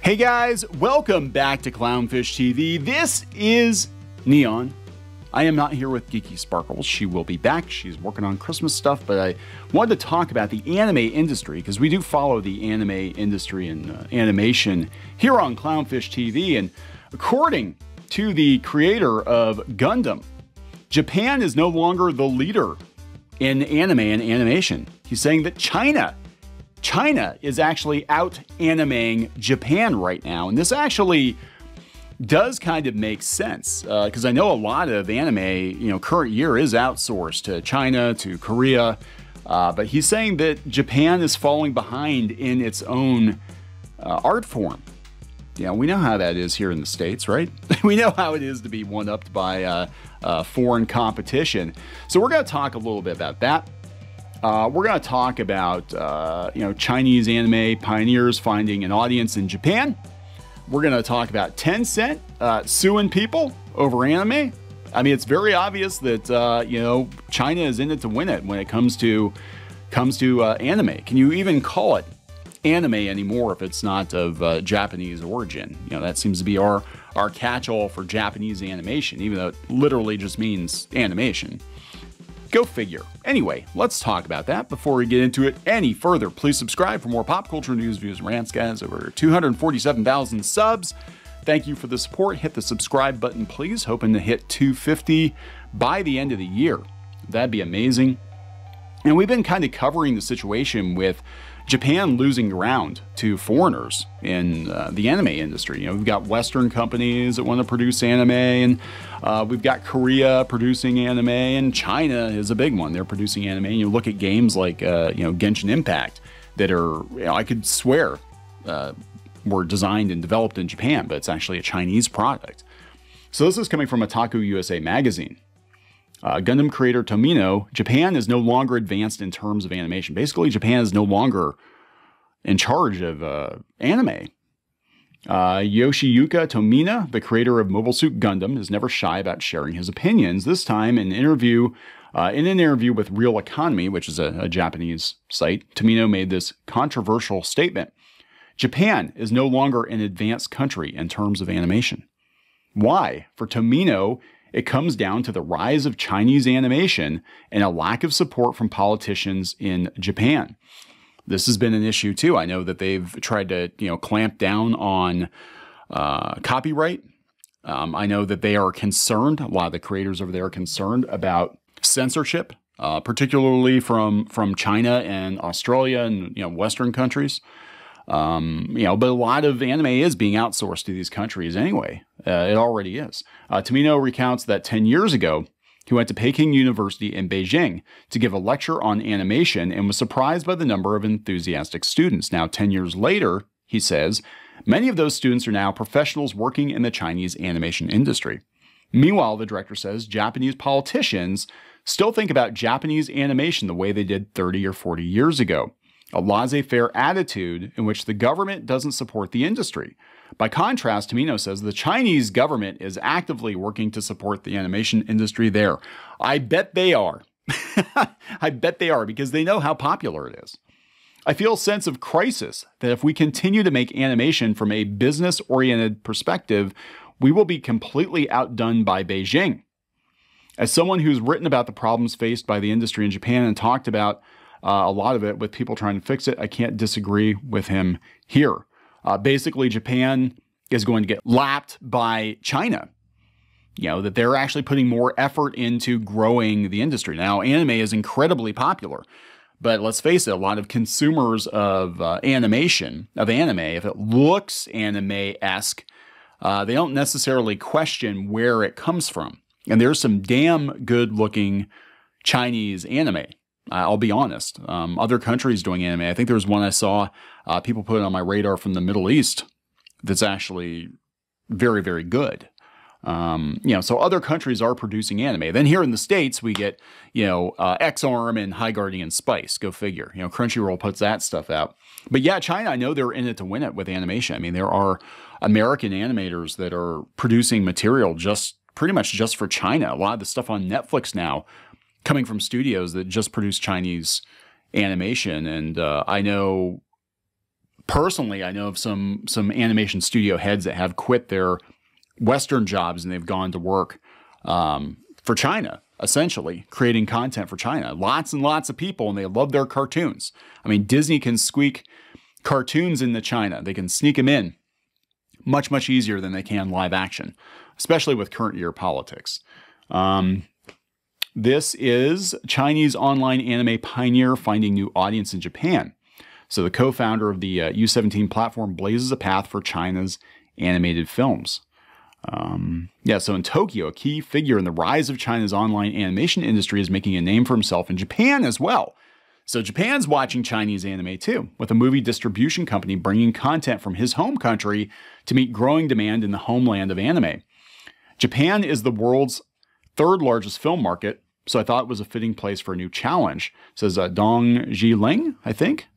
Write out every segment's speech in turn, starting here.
Hey guys, welcome back to Clownfish TV. This is Neon. I am not here with Geeky Sparkles. She will be back. She's working on Christmas stuff, but I wanted to talk about the anime industry because we do follow the anime industry and animation here on Clownfish TV. And according to the creator of Gundam, Japan is no longer the leader in anime and animation. He's saying that China is actually out-animating Japan right now. And this actually does kind of make sense because I know a lot of anime, current year is outsourced to China, to Korea. But he's saying that Japan is falling behind in its own art form. We know how that is here in the States, right? We know how it is to be one-upped by foreign competition. So we're going to talk a little bit about that. We're going to talk about, Chinese anime pioneers finding an audience in Japan. We're going to talk about Tencent suing people over anime. I mean, it's very obvious that, China is in it to win it when it comes to anime. Can you even call it anime anymore if it's not of Japanese origin? That seems to be our catch-all for Japanese animation, even though it literally just means animation. Go figure. Anyway, let's talk about that. Before we get into it any further, please subscribe for more pop culture news, views, and rants, guys. Over 247,000 subs. Thank you for the support. Hit the subscribe button, please. Hoping to hit 250 by the end of the year. That'd be amazing. And we've been kind of covering the situation with Japan losing ground to foreigners in the anime industry. We've got Western companies that want to produce anime, and we've got Korea producing anime, and China is a big one. They're producing anime. And you look at games like, Genshin Impact that are, I could swear were designed and developed in Japan, but it's actually a Chinese product. So this is coming from Otaku USA magazine. Gundam Creator Tomino, Japan is no longer advanced in terms of animation. Basically, Japan is no longer in charge of anime. Yoshiyuka Tomina, the creator of Mobile Suit Gundam, is never shy about sharing his opinions. This time, in an interview with Real Economy, which is a Japanese site, Tomino made this controversial statement. Japan is no longer an advanced country in terms of animation. Why? For Tomino, it comes down to the rise of Chinese animation and a lack of support from politicians in Japan. This has been an issue too. I know that they've tried to, clamp down on copyright. I know that they are concerned. A lot of the creators over there are concerned about censorship, particularly from China and Australia and Western countries. But a lot of anime is being outsourced to these countries anyway. It already is. Tomino recounts that 10 years ago, he went to Peking University in Beijing to give a lecture on animation and was surprised by the number of enthusiastic students. Now, 10 years later, he says, many of those students are now professionals working in the Chinese animation industry. Meanwhile, the director says Japanese politicians still think about Japanese animation the way they did 30 or 40 years ago. A laissez-faire attitude in which the government doesn't support the industry. By contrast, Tomino says the Chinese government is actively working to support the animation industry there. I bet they are. I bet they are because they know how popular it is. I feel a sense of crisis that if we continue to make animation from a business-oriented perspective, we will be completely outdone by Beijing. As someone who's written about the problems faced by the industry in Japan and talked about a lot of it with people trying to fix it, I can't disagree with him here. Basically, Japan is going to get lapped by China. That they're actually putting more effort into growing the industry. Now, anime is incredibly popular, but let's face it, a lot of consumers of anime, if it looks anime-esque, they don't necessarily question where it comes from. And there's some damn good-looking Chinese anime. I'll be honest. Other countries doing anime. I think there was one I saw people put on my radar from the Middle East that's actually very, very good. So other countries are producing anime. Then here in the States, we get, X-Arm and High Guardian Spice. Go figure. Crunchyroll puts that stuff out. But yeah, China, I know they're in it to win it with animation. I mean, there are American animators that are producing material pretty much just for China. A lot of the stuff on Netflix now coming from studios that just produce Chinese animation. And I know Personally, I know of some animation studio heads that have quit their Western jobs and they've gone to work for China, essentially creating content for China. Lots and lots of people, and they love their cartoons. I mean, Disney can squeak cartoons into China. They can sneak them in much, much easier than they can live action, especially with current year politics. This is Chinese online anime pioneer finding new audience in Japan. So the co-founder of the U17 platform blazes a path for China's animated films. So in Tokyo, a key figure in the rise of China's online animation industry is making a name for himself in Japan as well. So Japan's watching Chinese anime too, with a movie distribution company bringing content from his home country to meet growing demand in the homeland of anime. Japan is the world's third largest film market, so I thought it was a fitting place for a new challenge, says Dong Jiling, I think.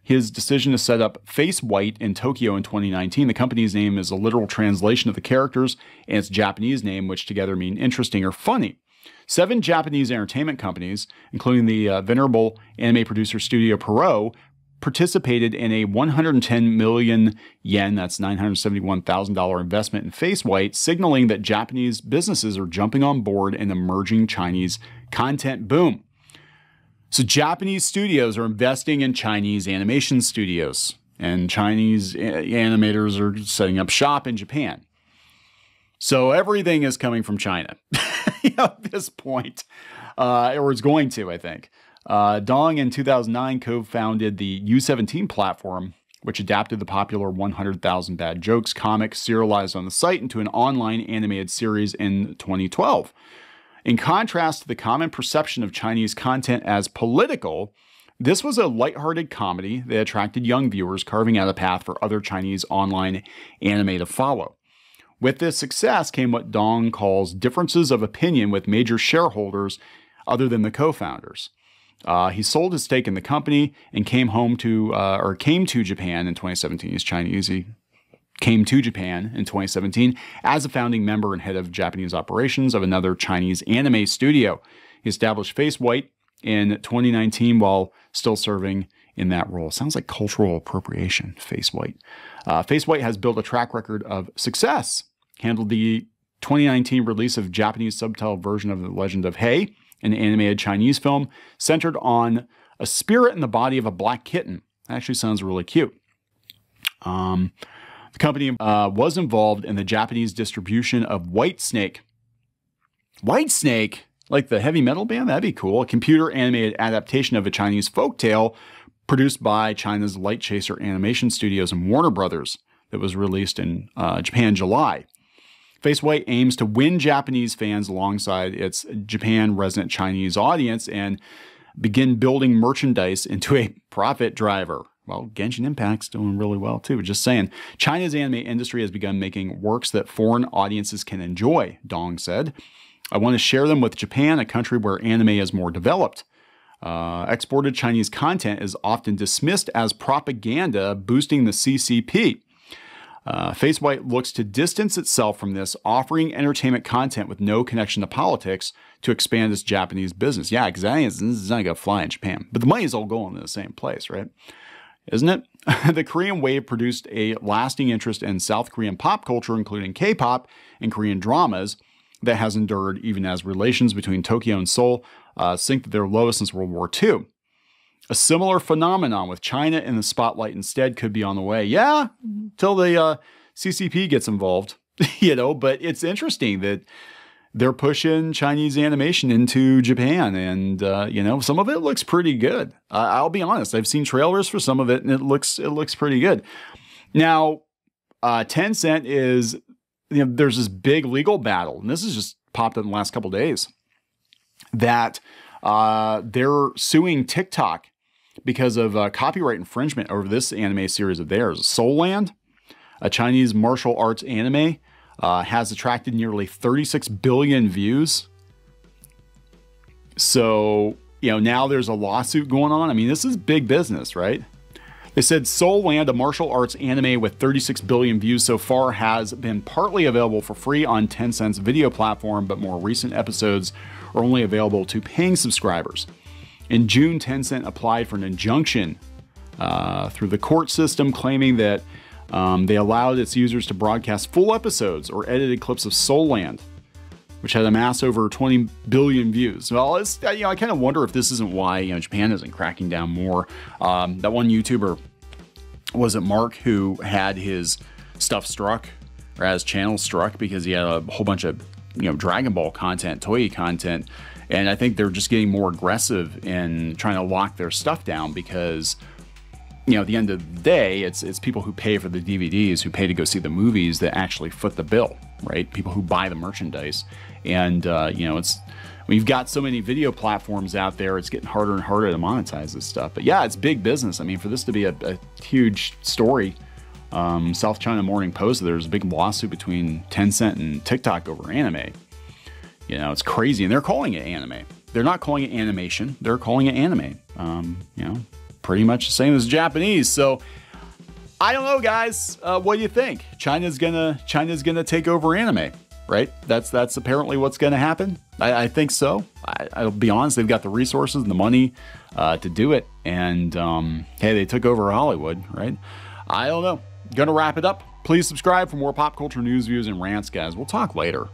His decision to set up Face White in Tokyo in 2019. The company's name is a literal translation of the characters and its Japanese name, which together mean interesting or funny. 7 Japanese entertainment companies, including the venerable anime producer Studio Pierrot, participated in a 110 million yen, that's $971,000 investment in Face White, signaling that Japanese businesses are jumping on board an emerging Chinese content boom. So Japanese studios are investing in Chinese animation studios, and Chinese animators are setting up shop in Japan. So everything is coming from China at this point, or is going to, I think. Dong in 2009 co-founded the U17 platform, which adapted the popular 100,000 Bad Jokes comic serialized on the site into an online animated series in 2012. In contrast to the common perception of Chinese content as political, this was a lighthearted comedy that attracted young viewers, carving out a path for other Chinese online anime to follow. With this success came what Dong calls differences of opinion with major shareholders other than the co-founders. He sold his stake in the company and came to Japan in 2017. He's Chinese. He came to Japan in 2017 as a founding member and head of Japanese operations of another Chinese anime studio. He established Face White in 2019 while still serving in that role. Sounds like cultural appropriation, Face White. Face White has built a track record of success, handled the 2019 release of Japanese subtitled version of The Legend of Hei, an animated Chinese film centered on a spirit in the body of a black kitten. Actually sounds really cute. The company was involved in the Japanese distribution of Whitesnake. Whitesnake? Like the heavy metal band? That'd be cool. A computer animated adaptation of a Chinese folktale produced by China's Light Chaser Animation Studios and Warner Brothers that was released in Japan in July. Face White aims to win Japanese fans alongside its Japan resident Chinese audience and begin building merchandise into a profit driver. Well, Genshin Impact's doing really well too. Just saying. China's anime industry has begun making works that foreign audiences can enjoy, Dong said. I want to share them with Japan, a country where anime is more developed. Exported Chinese content is often dismissed as propaganda, boosting the CCP. Face White looks to distance itself from this, offering entertainment content with no connection to politics to expand its Japanese business. Yeah, because this is not going to fly in Japan. But the money's all going to the same place, right? Isn't it? The Korean wave produced a lasting interest in South Korean pop culture, including K-pop and Korean dramas, that has endured even as relations between Tokyo and Seoul sink to their lowest since World War II. A similar phenomenon with China in the spotlight instead could be on the way. Yeah, till the CCP gets involved, but it's interesting that they're pushing Chinese animation into Japan, and some of it looks pretty good. I'll be honest; I've seen trailers for some of it, and it looks pretty good. Now, Tencent is there's this big legal battle, and this has just popped up in the last couple of days that they're suing TikTok because of copyright infringement over this anime series of theirs, Soul Land, a Chinese martial arts anime. Has attracted nearly 36 billion views. So, now there's a lawsuit going on. I mean, this is big business, right? They said Soul Land, a martial arts anime with 36 billion views so far, has been partly available for free on Tencent's video platform, but more recent episodes are only available to paying subscribers. In June, Tencent applied for an injunction through the court system, claiming that they allowed its users to broadcast full episodes or edited clips of Soul Land, which had amassed over 20 billion views. Well, it's, I kind of wonder if this isn't why Japan isn't cracking down more. That one YouTuber, was it Mark, who had his stuff struck, or his channel struck because he had a whole bunch of Dragon Ball content, Toei content, and I think they're just getting more aggressive in trying to lock their stuff down because at the end of the day, it's people who pay for the DVDs, who pay to go see the movies, that actually foot the bill, right? People who buy the merchandise. And, it's, we've got so many video platforms out there, it's getting harder and harder to monetize this stuff. But yeah, it's big business. I mean, for this to be a huge story, South China Morning Post, there's a big lawsuit between Tencent and TikTok over anime. It's crazy. And they're calling it anime. They're not calling it animation. They're calling it anime. Pretty much the same as Japanese. So I don't know, guys. What do you think? China's gonna take over anime, right? That's apparently what's gonna happen. I think so. I'll be honest. They've got the resources and the money to do it. And hey, they took over Hollywood, right? I don't know. Gonna wrap it up. Please subscribe for more pop culture news, views, and rants, guys. We'll talk later.